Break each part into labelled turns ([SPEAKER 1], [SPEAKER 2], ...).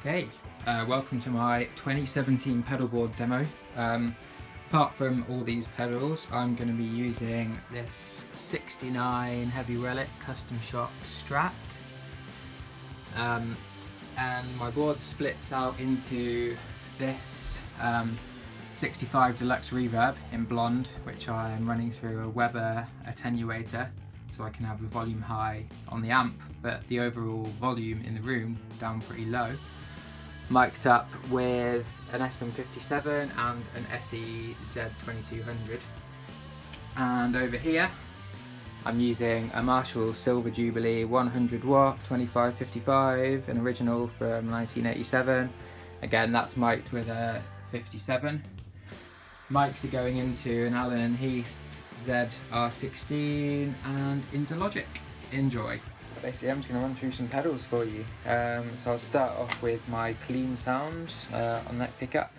[SPEAKER 1] Okay, welcome to my 2017 pedalboard demo. Apart from all these pedals, I'm going to be using this 69 Heavy Relic Custom Shop Strat. And my board splits out into this 65 Deluxe Reverb in blonde, which I'm running through a Weber attenuator, so I can have the volume high on the amp, but the overall volume in the room down pretty low. Mic'd up with an SM57 and an SE-Z2200. And over here, I'm using a Marshall Silver Jubilee 100 watt 2555, an original from 1987. Again, that's mic'd with a 57. Mics are going into an Allen & Heath ZR16 and into Logic. Enjoy. Basically, I'm just going to run through some pedals for you. So I'll start off with my clean sound on that pickup.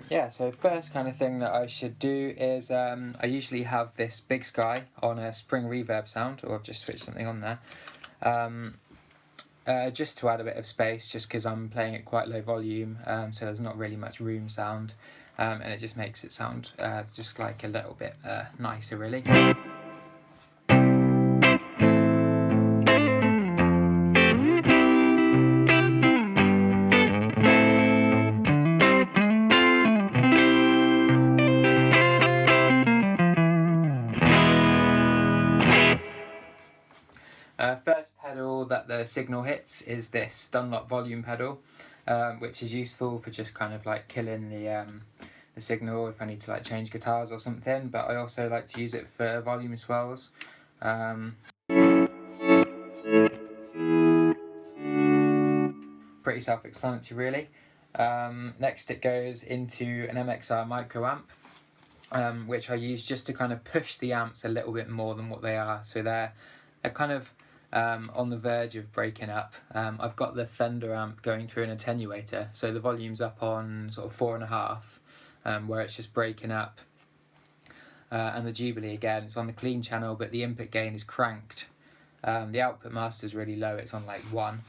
[SPEAKER 1] Yeah, so first kind of thing that I should do is I usually have this Big Sky on a spring reverb sound, or I've just switched something on there, just to add a bit of space, just because I'm playing at quite low volume, so there's not really much room sound, and it just makes it sound just like a little bit nicer, really. First pedal that the signal hits is this Dunlop volume pedal, which is useful for just kind of like killing the signal if I need to like change guitars or something, but I also like to use it for volume swells. Pretty self-explanatory, really. Next it goes into an MXR Micro Amp, which I use just to kind of push the amps a little bit more than what they are, so they're kind of on the verge of breaking up. I've got the Fender amp going through an attenuator, so the volume's up on sort of 4.5, where it's just breaking up. And the Jubilee, again, it's on the clean channel, but the input gain is cranked. The output master's really low, it's on like 1.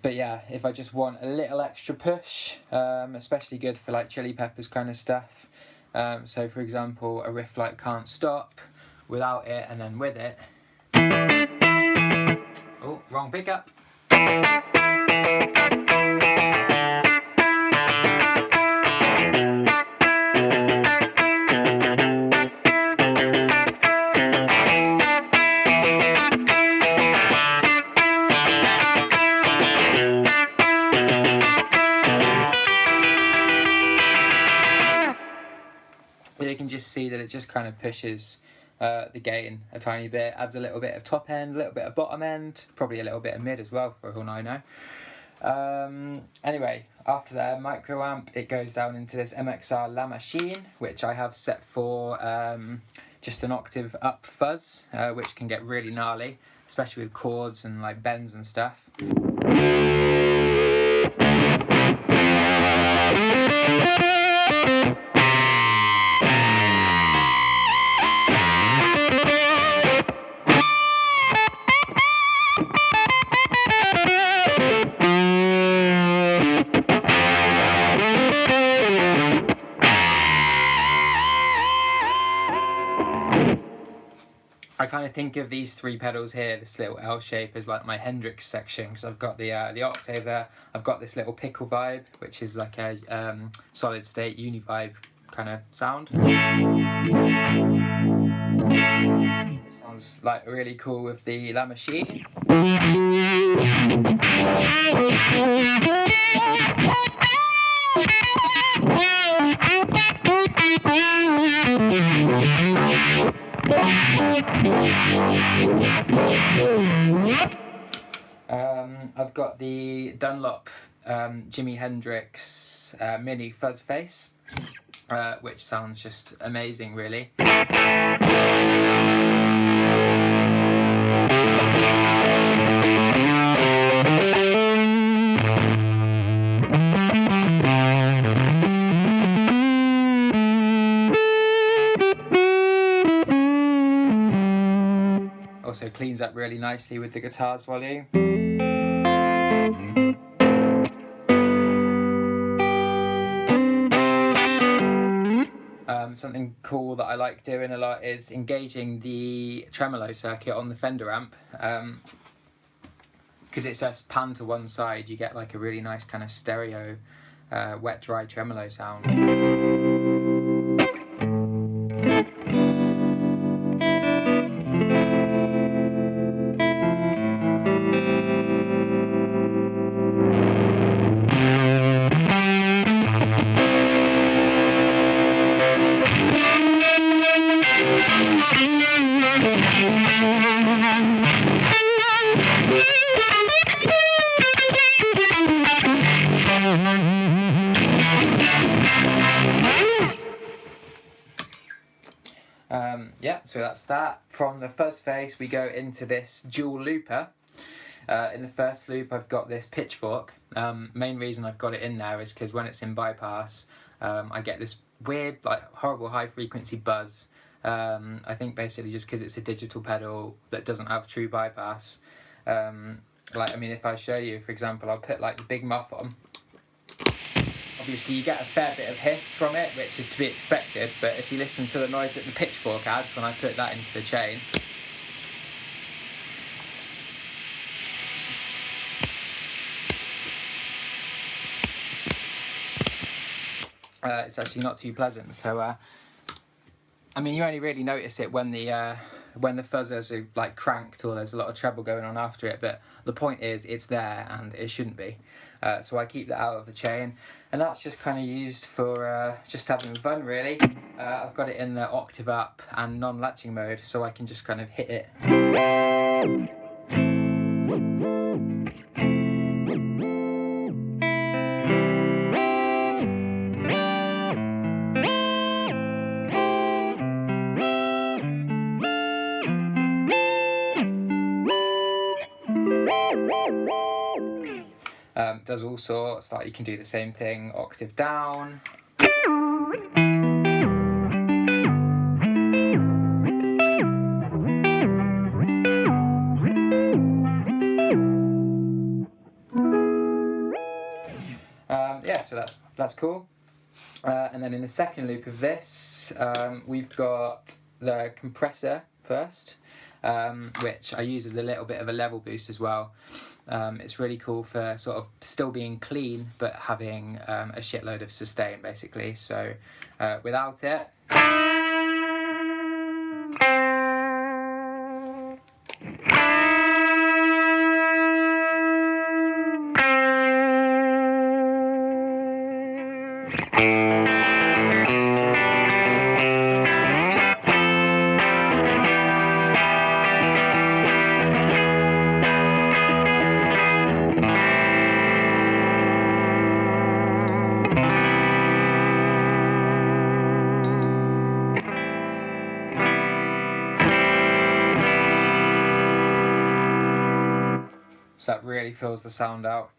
[SPEAKER 1] But yeah, if I just want a little extra push, especially good for like Chili Peppers kind of stuff. So for example, a riff like Can't Stop, without it and then with it. Oh, wrong pickup. You can just see that it just kind of pushes the gain a tiny bit, adds a little bit of top end, a little bit of bottom end, probably a little bit of mid as well for all I know. Anyway, after that micro amp, it goes down into this MXR La Machine, which I have set for just an octave up fuzz, which can get really gnarly, especially with chords and like bends and stuff. I kind of think of these three pedals here, this little L shape, as like my Hendrix section, because I've got the octave there. I've got this little Pickle vibe, which is like a solid state uni vibe kind of sound. It sounds like really cool with the La Machine. I've got the Dunlop Jimi Hendrix mini fuzz face, which sounds just amazing, really. Also cleans up really nicely with the guitar's volume. Something cool that I like doing a lot is engaging the tremolo circuit on the Fender amp. Because it's just pan to one side, you get like a really nice kind of stereo wet dry tremolo sound. Yeah, so that's that. From the fuzz face we go into this dual looper. In the first loop I've got this Pitch Fork. Main reason I've got it in there is because when it's in bypass I get this weird, like horrible high frequency buzz. I think basically just because it's a digital pedal that doesn't have true bypass. Like, I mean, if I show you, for example, I'll put like the Big Muff on. Obviously you get a fair bit of hiss from it, which is to be expected, but if you listen to the noise that the Pitch Fork adds when I put that into the chain, it's actually not too pleasant. So I mean, you only really notice it when the fuzzers are like cranked or there's a lot of treble going on after it, but the point is it's there and it shouldn't be. So I keep that out of the chain, and that's just kind of used for just having fun, really. I've got it in the octave up and non-latching mode, so I can just kind of hit it. Does all sorts, like you can do the same thing octave down. Yeah, so that's cool. And then in the second loop of this, we've got the compressor first, which I use as a little bit of a level boost as well. It's really cool for sort of still being clean but having a shitload of sustain, basically. So without it, so that really fills the sound out.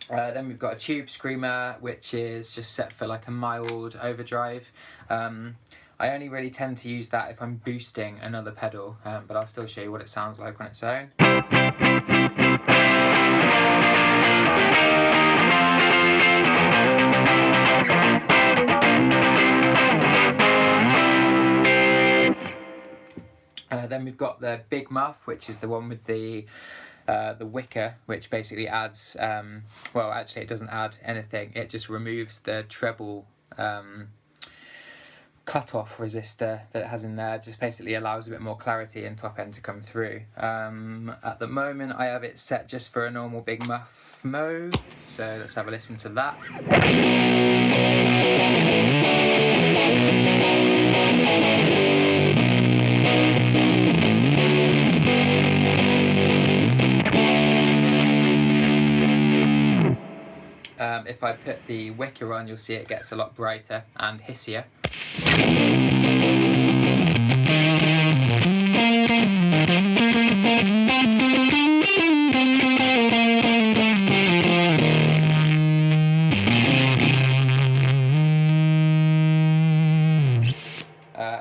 [SPEAKER 1] Then we've got a Tubescreamer, which is just set for like a mild overdrive. I only really tend to use that if I'm boosting another pedal, but I'll still show you what it sounds like on its own. Then we've got the Big Muff, which is the one with the wicker, which basically adds, well, actually it doesn't add anything, it just removes the treble cut-off resistor that it has in there. It just basically allows a bit more clarity and top end to come through. At the moment I have it set just for a normal Big Muff mode, so let's have a listen to that. If I put the wicker on, you'll see it gets a lot brighter and hissier.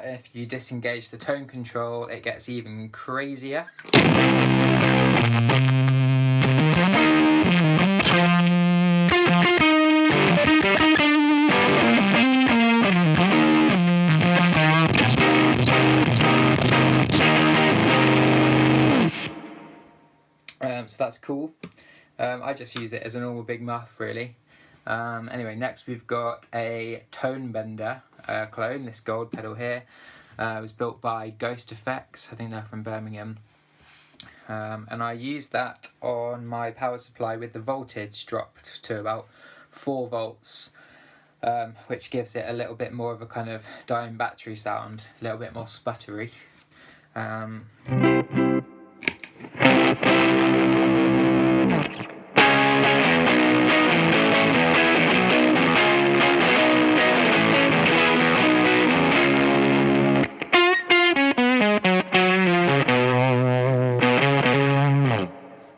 [SPEAKER 1] If you disengage the tone control, it gets even crazier. So that's cool. I just use it as a normal Big Muff, really. Anyway, next we've got a Tone Bender clone, this gold pedal here. It was built by Ghost Effects, I think they're from Birmingham. And I used that on my power supply with the voltage dropped to about 4 volts, which gives it a little bit more of a kind of dying battery sound, a little bit more sputtery.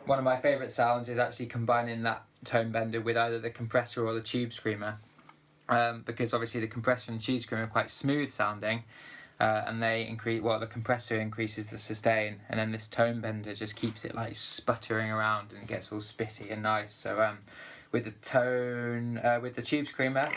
[SPEAKER 1] One of my favourite sounds is actually combining that tone bender with either the compressor or the Tubescreamer, because obviously the compressor and Tubescreamer are quite smooth sounding, and they increase, well, the compressor increases the sustain, and then this tone bender just keeps it like sputtering around and gets all spitty and nice. So with the Tubescreamer,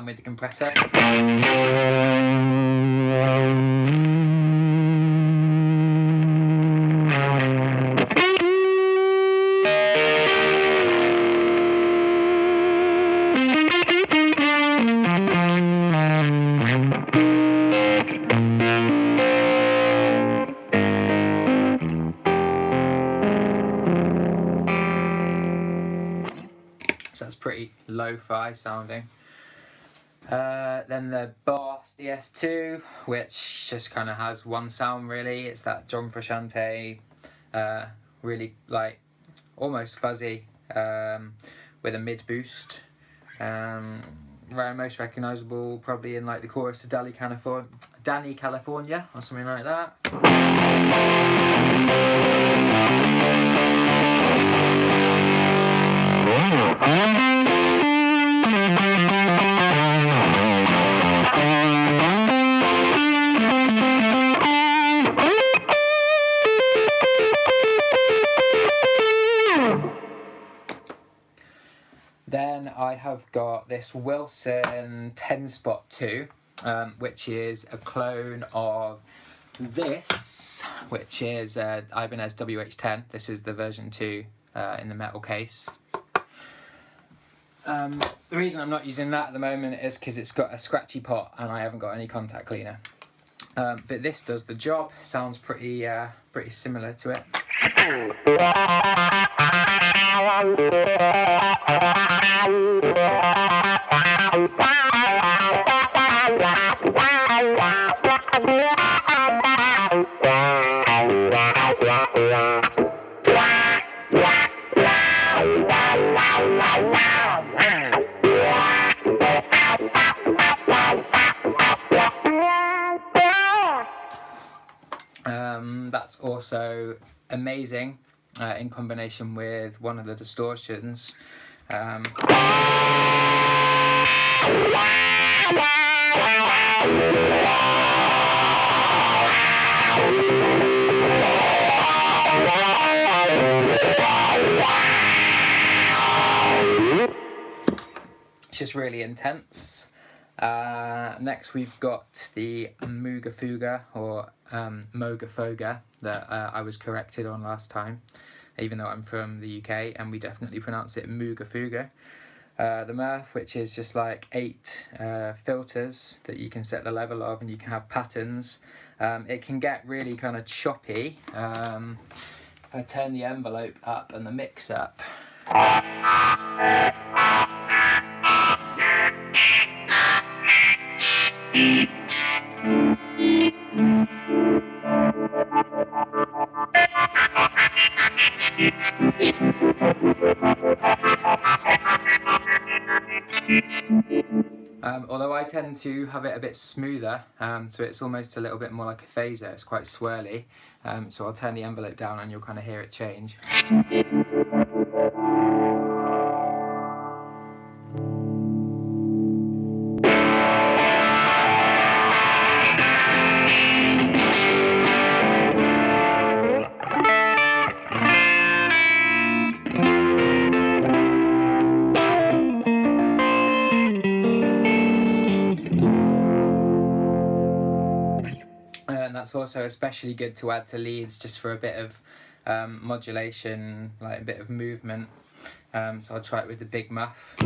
[SPEAKER 1] with the compressor. So that's pretty lo-fi sounding. Then the Boss DS2, which just kind of has one sound really. It's that John Frusciante, really like almost fuzzy, with a mid boost. Most recognisable probably in like the chorus of Danny California or something like that. Then I have got this Wilson 10 Spot 2, which is a clone of this, which is Ibanez WH10. This is the version 2 in the metal case. The reason I'm not using that at the moment is because it's got a scratchy pot and I haven't got any contact cleaner. But this does the job. Sounds pretty similar to it. That's also amazing in combination with one of the distortions. It's just really intense. Next we've got the Mooga Fuga, or Moga Foga, that I was corrected on last time, even though I'm from the UK, and we definitely pronounce it Mooga Fuga. The Murph, which is just like 8 filters that you can set the level of, and you can have patterns. It can get really kind of choppy. If I turn the envelope up and the mix up, Although I tend to have it a bit smoother, so it's almost a little bit more like a phaser, it's quite swirly, so I'll turn the envelope down and you'll kind of hear it change. And that's also especially good to add to leads, just for a bit of modulation, like a bit of movement. So I'll try it with the Big Muff.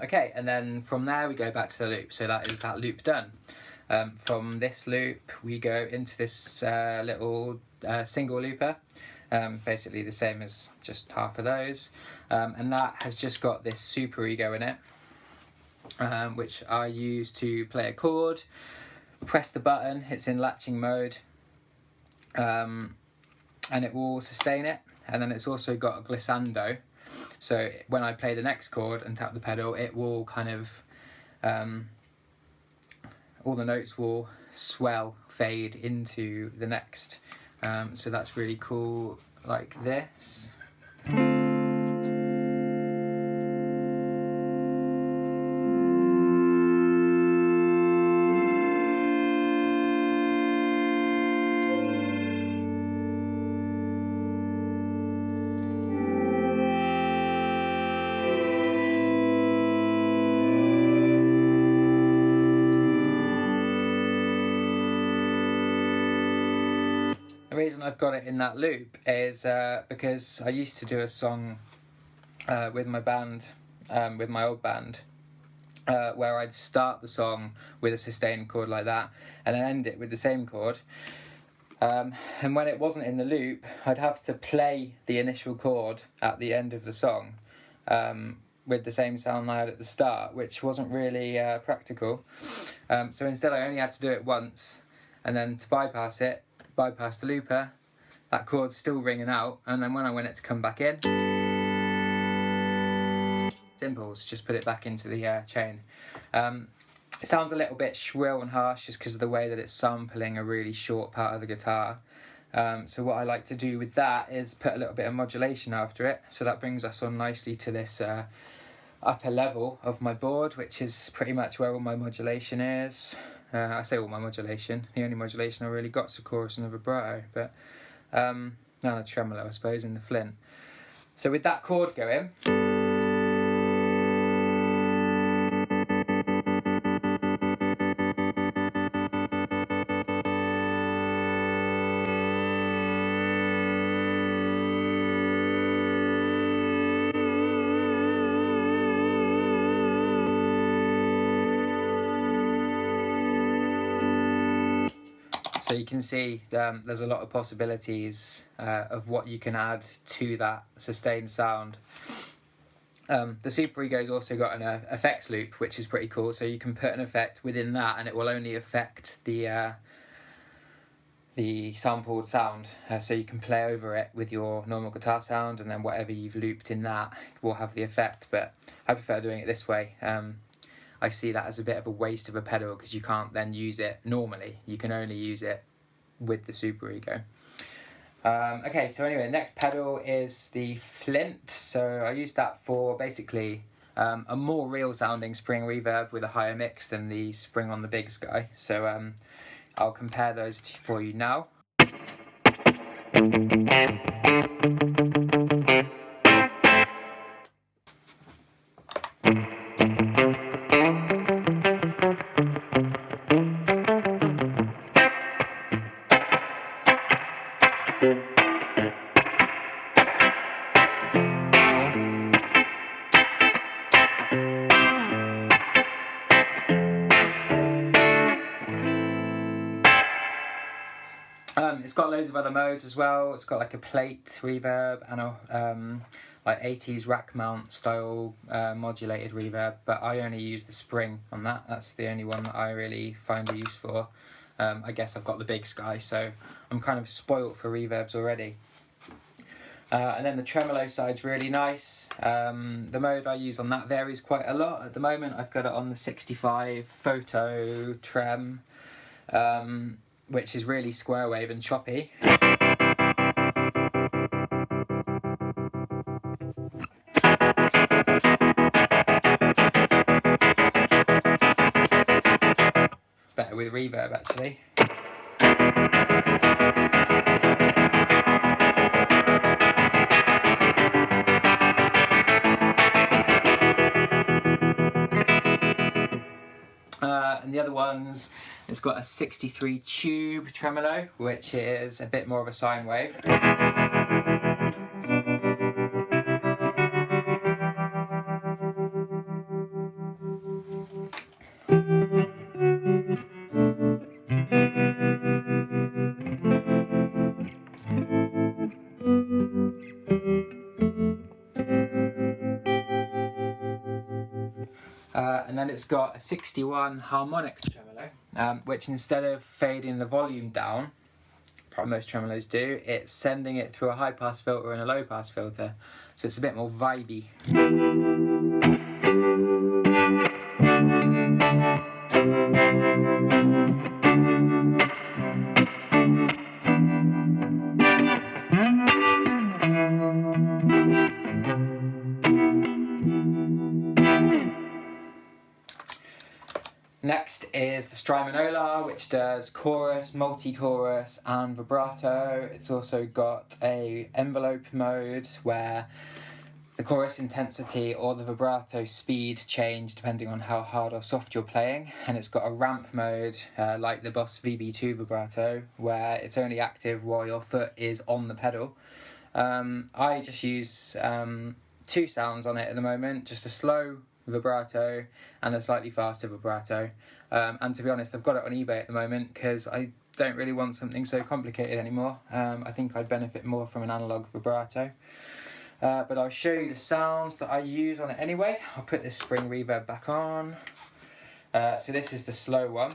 [SPEAKER 1] Okay, and then from there we go back to the loop, so that is that loop done. From this loop we go into this little single looper, basically the same as just half of those, and that has just got this super ego in it, which I use to play a chord, press the button, it's in latching mode, and it will sustain it, and then it's also got a glissando. So when I play the next chord and tap the pedal, it will kind of, all the notes will swell, fade into the next. So that's really cool, like this. The reason I've got it in that loop is because I used to do a song with my band, with my old band, where I'd start the song with a sustained chord like that and then end it with the same chord. And when it wasn't in the loop, I'd have to play the initial chord at the end of the song with the same sound I had at the start, which wasn't really practical. So instead I only had to do it once, and then to bypass the looper, that chord's still ringing out, and then when I want it to come back in, simples, just put it back into the chain. It sounds a little bit shrill and harsh just because of the way that it's sampling a really short part of the guitar. So what I like to do with that is put a little bit of modulation after it, so that brings us on nicely to this upper level of my board, which is pretty much where all my modulation is. I say all my modulation, the only modulation I really got is a chorus and a vibrato, but and a tremolo I suppose in the flint. So with that chord going, so you can see there's a lot of possibilities of what you can add to that sustained sound. The Super Ego's also got an effects loop, which is pretty cool, so you can put an effect within that and it will only affect the sampled sound, so you can play over it with your normal guitar sound, and then whatever you've looped in that will have the effect, but I prefer doing it this way. I see that as a bit of a waste of a pedal because you can't then use it normally. You can only use it with the Super Ego. Okay, so anyway, the next pedal is the Flint. So I use that for basically a more real sounding spring reverb with a higher mix than the spring on the Big Sky. So I'll compare those for you now. It's got loads of other modes as well. It's got like a plate reverb and a like 80s rack mount style modulated reverb, but I only use the spring on that. That's the only one that I really find a use for. I guess I've got the Big Sky, so I'm kind of spoilt for reverbs already. And then the tremolo side's really nice. The mode I use on that varies quite a lot. At the moment I've got it on the 65 photo trem, which is really square wave and choppy. Better with reverb actually. And the other ones, it's got a 63 tube tremolo, which is a bit more of a sine wave. And then it's got a 61 harmonic tremolo, which instead of fading the volume down, like most tremolos do, it's sending it through a high pass filter and a low pass filter, so it's a bit more vibey. Next is the Strymanola, which does chorus, multi-chorus and vibrato. It's also got a envelope mode where the chorus intensity or the vibrato speed change depending on how hard or soft you're playing. And it's got a ramp mode like the Boss VB2 vibrato, where it's only active while your foot is on the pedal. I just use two sounds on it at the moment, just a slow vibrato and a slightly faster vibrato, and to be honest I've got it on eBay at the moment because I don't really want something so complicated anymore. I think I'd benefit more from an analog vibrato, but I'll show you the sounds that I use on it anyway. I'll put this spring reverb back on. So this is the slow one.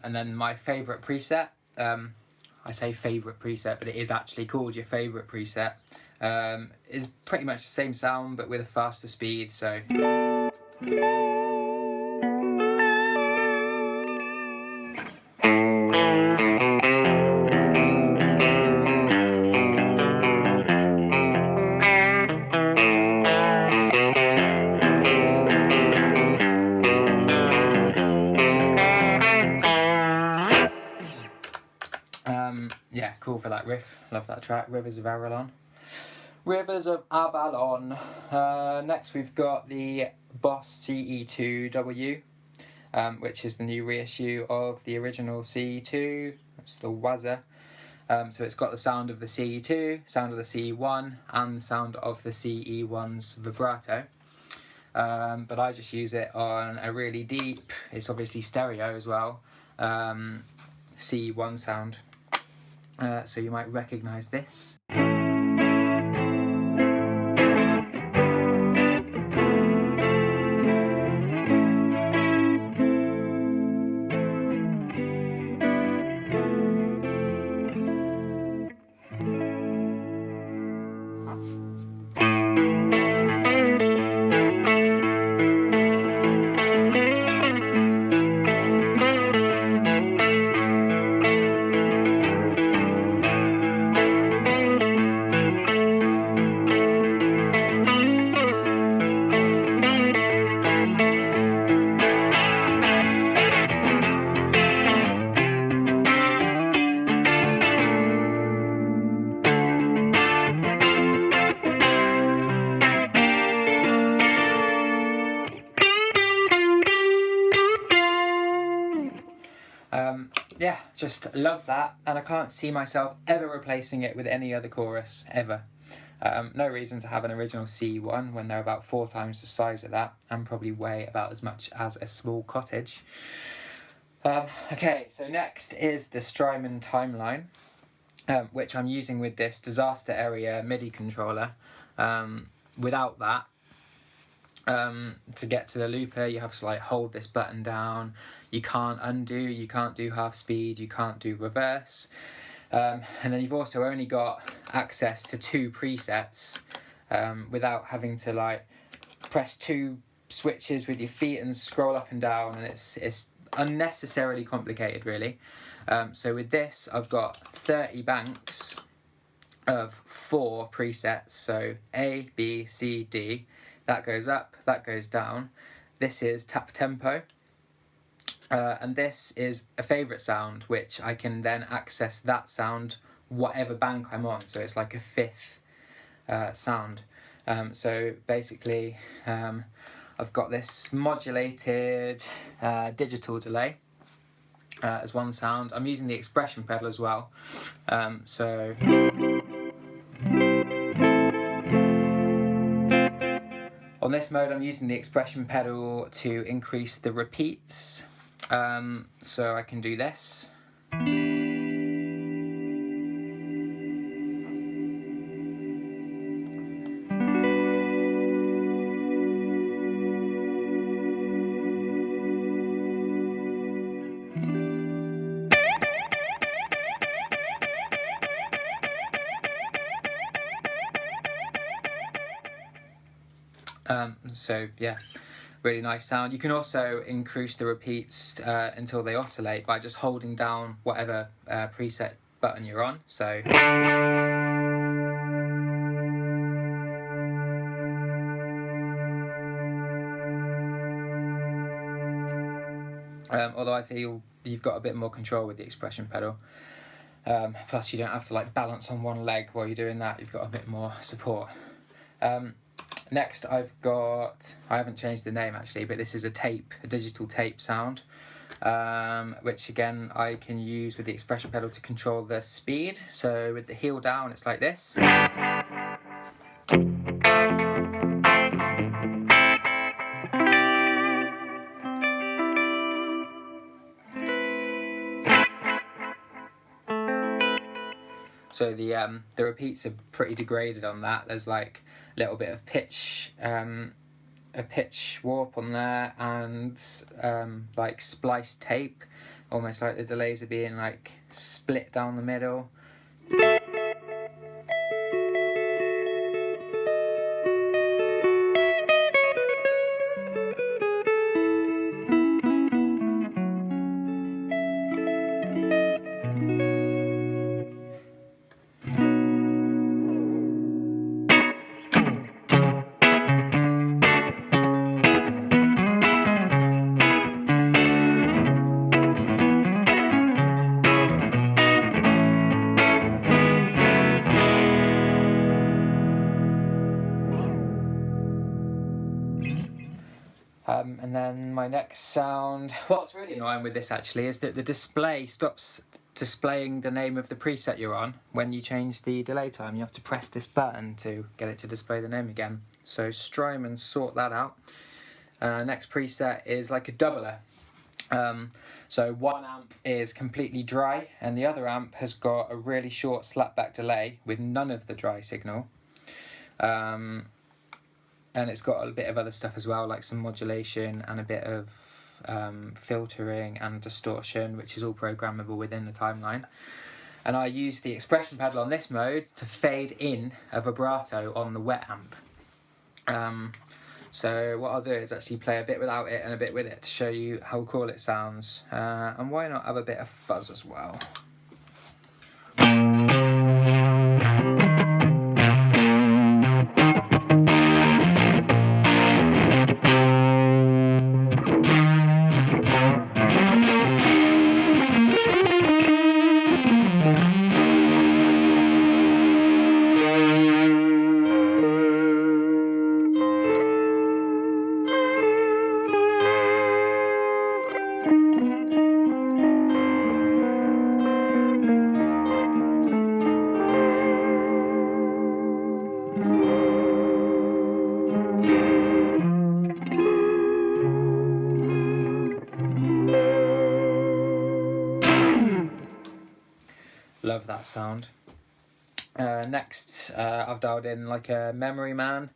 [SPEAKER 1] And then my favourite preset, I say favourite preset, but it is actually called your favourite preset, is pretty much the same sound but with a faster speed, so... yeah, cool for that riff. Love that track, Rivers of Avalon. Rivers of Avalon. Next we've got the Boss CE2W, which is the new reissue of the original CE2. It's the Wazza. So it's got the sound of the CE2, sound of the CE1, and the sound of the CE1's vibrato. But I just use it on a really deep, it's obviously stereo as well, CE1 sound. So you might recognise this. yeah, just love that, and I can't see myself ever replacing it with any other chorus, ever. No reason to have an original C one when they're about 4 times the size of that, and probably weigh about as much as a small cottage. Okay, so next is the Strymon Timeline, which I'm using with this Disaster Area MIDI controller. Without that, to get to the looper, you have to like hold this button down. You can't undo, you can't do half speed, you can't do reverse. And then you've also only got access to 2 presets without having to like press 2 switches with your feet and scroll up and down, and it's unnecessarily complicated, really. So with this, I've got 30 banks of 4 presets, so A, B, C, D. That goes up, that goes down. This is tap tempo. And this is a favourite sound, which I can then access that sound whatever bank I'm on. So it's like a 5th sound. So basically, I've got this modulated digital delay as one sound. I'm using the expression pedal as well. So on this mode, I'm using the expression pedal to increase the repeats. So I can do this. So yeah, really nice sound. You can also increase the repeats until they oscillate by just holding down whatever preset button you're on. So although I feel you've got a bit more control with the expression pedal. Plus you don't have to like balance on one leg while you're doing that. You've got a bit more support. Next I haven't changed the name actually, but this is a digital tape sound, which again I can use with the expression pedal to control the speed. So with the heel down, it's like this. So the repeats are pretty degraded on that. There's like a little bit of pitch, a pitch warp on there, and like spliced tape, almost like the delays are being like split down the middle. And then my next sound, what's really annoying with this actually is that the display stops displaying the name of the preset you're on when you change the delay time. You have to press this button to get it to display the name again. So Strymon sort that out. Next preset is like a doubler. So one amp is completely dry and the other amp has got a really short slapback delay with none of the dry signal. And it's got a bit of other stuff as well, like some modulation and a bit of filtering and distortion, which is all programmable within the timeline. And I use the expression pedal on this mode to fade in a vibrato on the wet amp. So what I'll do is actually play a bit without it and a bit with it to show you how cool it sounds. And why not have a bit of fuzz as well? love that sound. Next, I've dialed in like a memory man.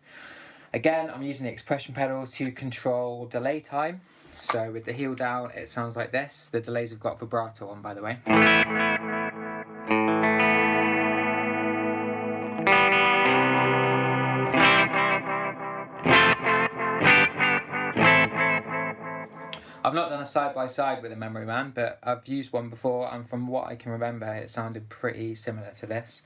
[SPEAKER 1] Again, I'm using the expression pedal to control delay time. So with the heel down, it sounds like this. The delays have got vibrato on, by the way. I've not done a side-by-side with a memory man, but I've used one before, and from what I can remember, it sounded pretty similar to this.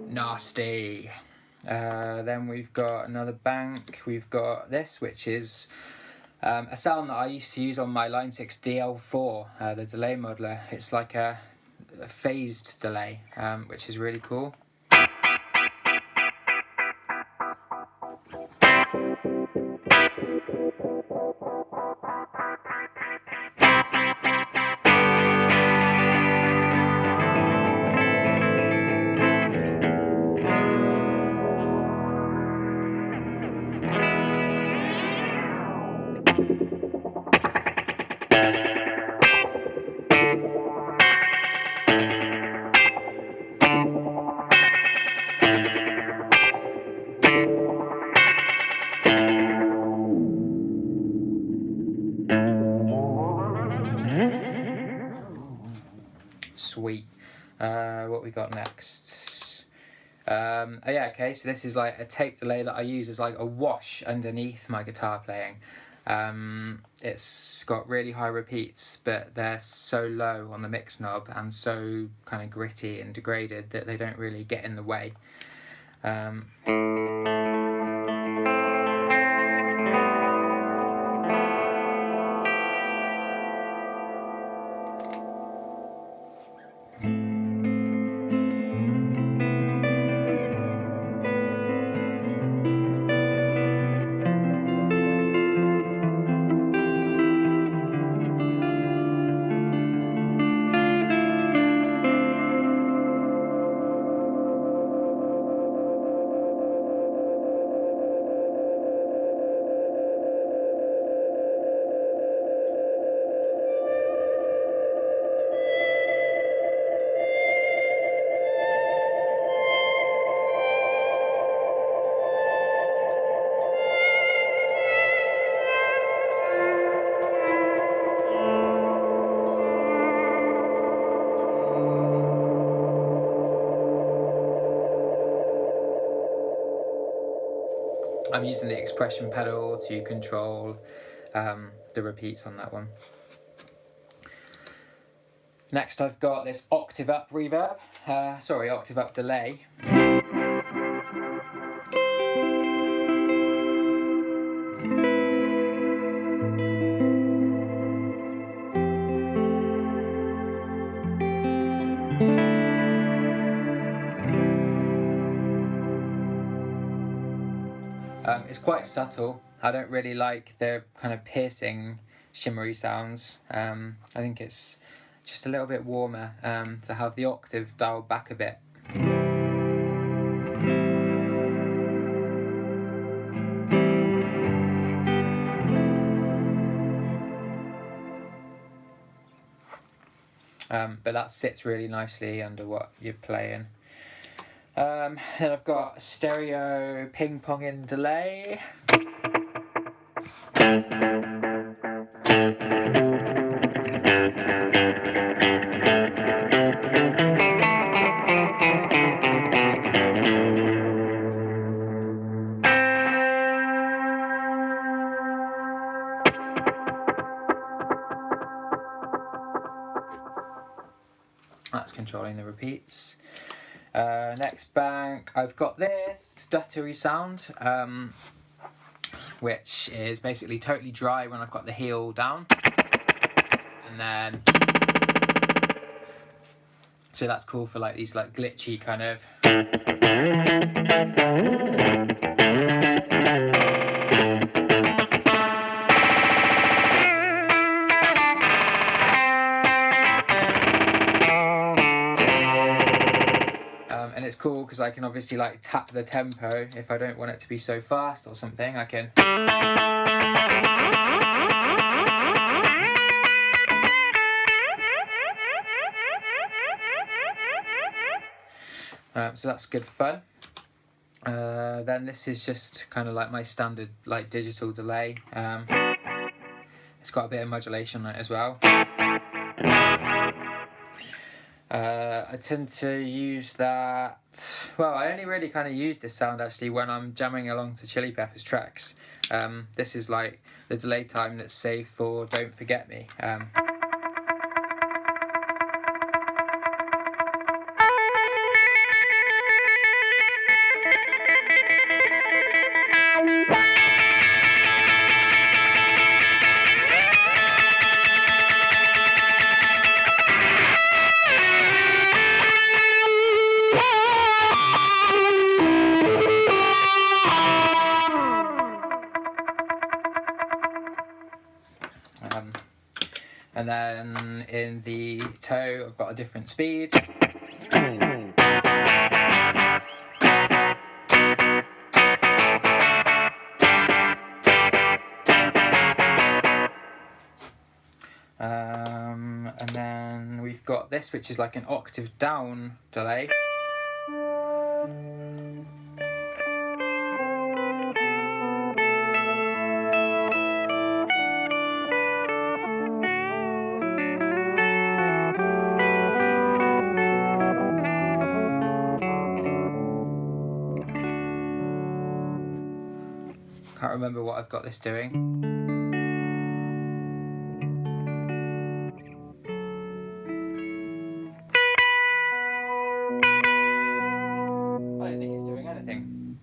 [SPEAKER 1] Nasty. Then we've got another bank. We've got this, which is a sound that I used to use on my Line 6 DL4, the delay modeler. It's like a phased delay, which is really cool. Sweet. What we got next? Oh yeah, okay, so this is like a tape delay that I use as like a wash underneath my guitar playing. It's got really high repeats, but they're so low on the mix knob and so kind of gritty and degraded that they don't really get in the way. I'm using the expression pedal to control the repeats on that one. Next I've got this octave up reverb, octave up delay. It's quite subtle. I don't really like the kind of piercing, shimmery sounds. I think it's just a little bit warmer to have the octave dialed back a bit. But that sits really nicely under what you're playing. Then I've got stereo ping-ponging delay. That's controlling the repeats. Next bank, I've got this stuttery sound. which is basically totally dry when I've got the heel down, and then so that's cool for like these like glitchy kind of. And it's cool because I can obviously like tap the tempo if I don't want it to be so fast or something. I can. So that's good fun. Then this is just kind of like my standard like digital delay. It's got a bit of modulation on it as well. I tend to use that, well, I only really kind of use this sound actually when I'm jamming along to Chili Peppers tracks. This is like the delay time that's saved for Don't Forget Me. And then in the toe, I've got a different speed. And then we've got this, which is like an octave down delay. Can't remember what I've got this doing. I don't think it's doing anything.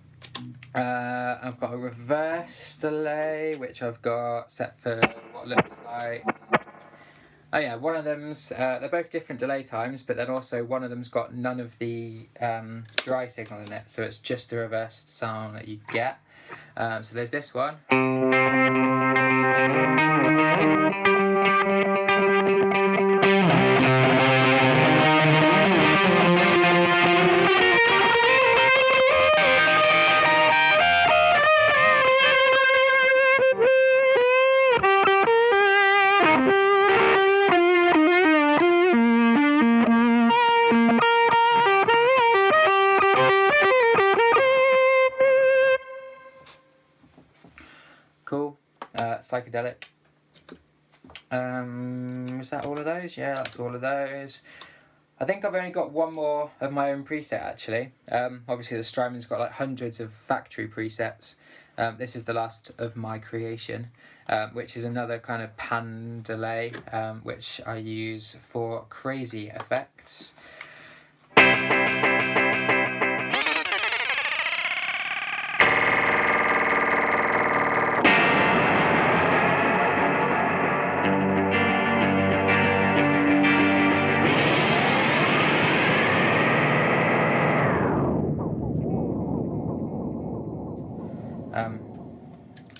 [SPEAKER 1] I've got a reverse delay, which I've got set for what looks like. Oh yeah, one of them's, they're both different delay times, but then also one of them's got none of the dry signal in it, so it's just the reversed sound that you get. So there's this one. Cool, psychedelic. Is that all of those? Yeah, that's all of those. I think I've only got one more of my own preset actually. Obviously the Strymon's got like hundreds of factory presets. This is the last of my creation, which is another kind of pan delay, which I use for crazy effects.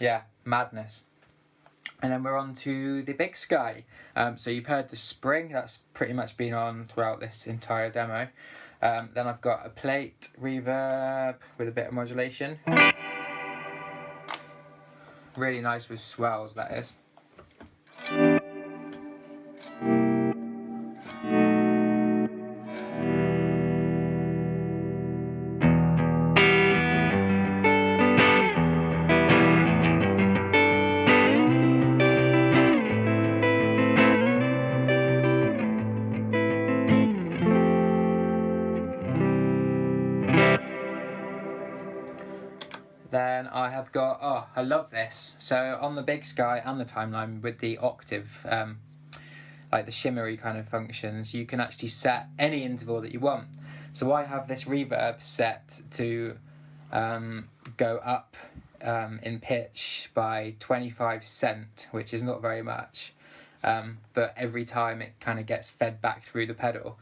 [SPEAKER 1] Yeah, madness. And then we're on to the big sky. So you've heard the spring, that's pretty much been on throughout this entire demo. Then I've got a plate reverb with a bit of modulation. Really nice with swells, that is. Then I have got, oh, I love this. So on the big sky and the timeline with the octave, like the shimmery kind of functions, you can actually set any interval that you want. So I have this reverb set to go up in pitch by 25 cent, which is not very much, but every time it kind of gets fed back through the pedal.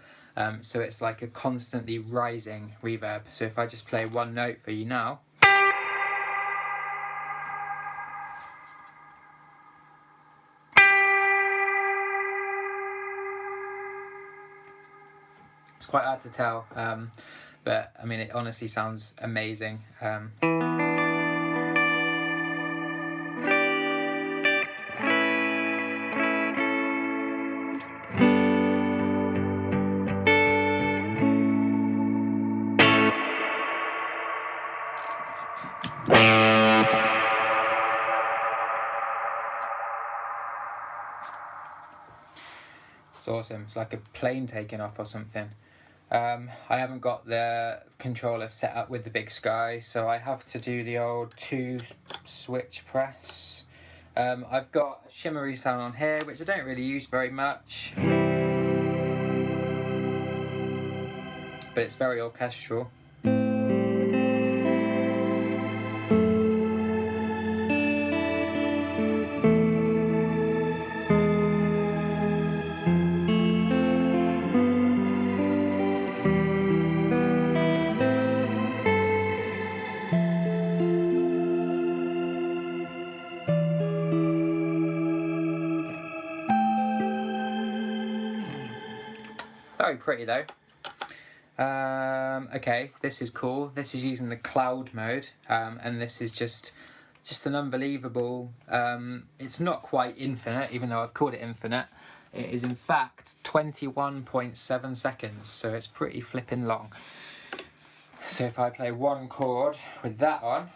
[SPEAKER 1] So it's like a constantly rising reverb. So if I just play one note for you now. It's quite hard to tell, but I mean, it honestly sounds amazing. It's awesome. It's like a plane taking off or something. I haven't got the controller set up with the big sky, so I have to do the old 2-switch press. I've got a shimmery sound on here, which I don't really use very much, but it's very orchestral. Very pretty though. Okay, this is cool. This is using the cloud mode, and this is just an unbelievable. It's not quite infinite, even though I've called it infinite. It is in fact 21.7 seconds, so it's pretty flipping long. So if I play one chord with that on.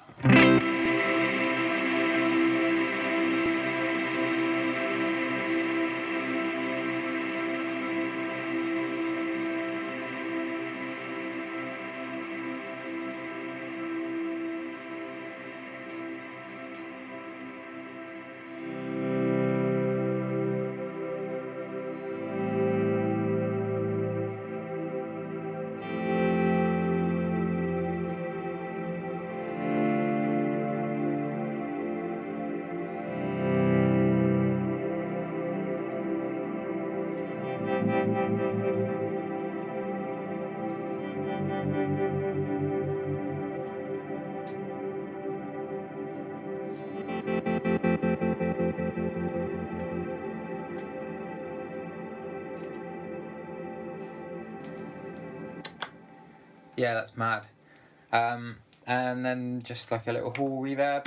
[SPEAKER 1] Yeah, that's mad. And then just like a little hall reverb.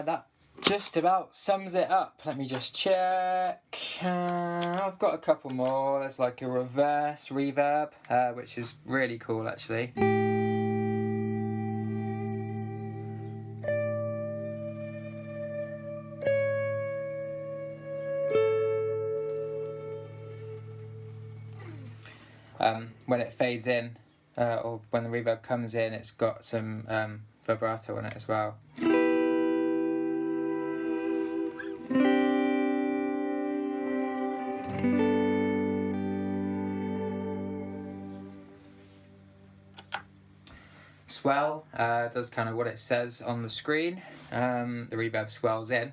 [SPEAKER 1] That just about sums it up. Let me just check. I've got a couple more. There's like a reverse reverb, which is really cool actually. When it fades in, or when the reverb comes in, it's got some vibrato on it as well. Swell does kind of what it says on the screen. The reverb swells in.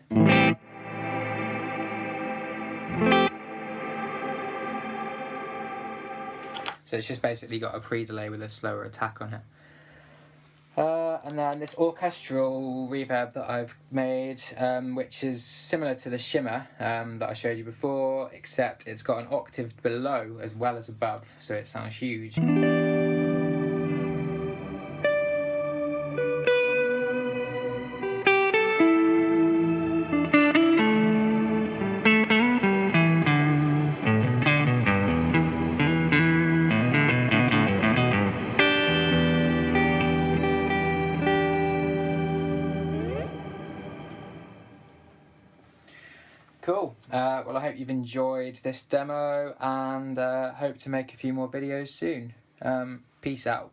[SPEAKER 1] So it's just basically got a pre-delay with a slower attack on it. And then this orchestral reverb that I've made, which is similar to the shimmer that I showed you before, except it's got an octave below as well as above, so it sounds huge. Cool. Well, I hope you've enjoyed this demo and hope to make a few more videos soon. Peace out.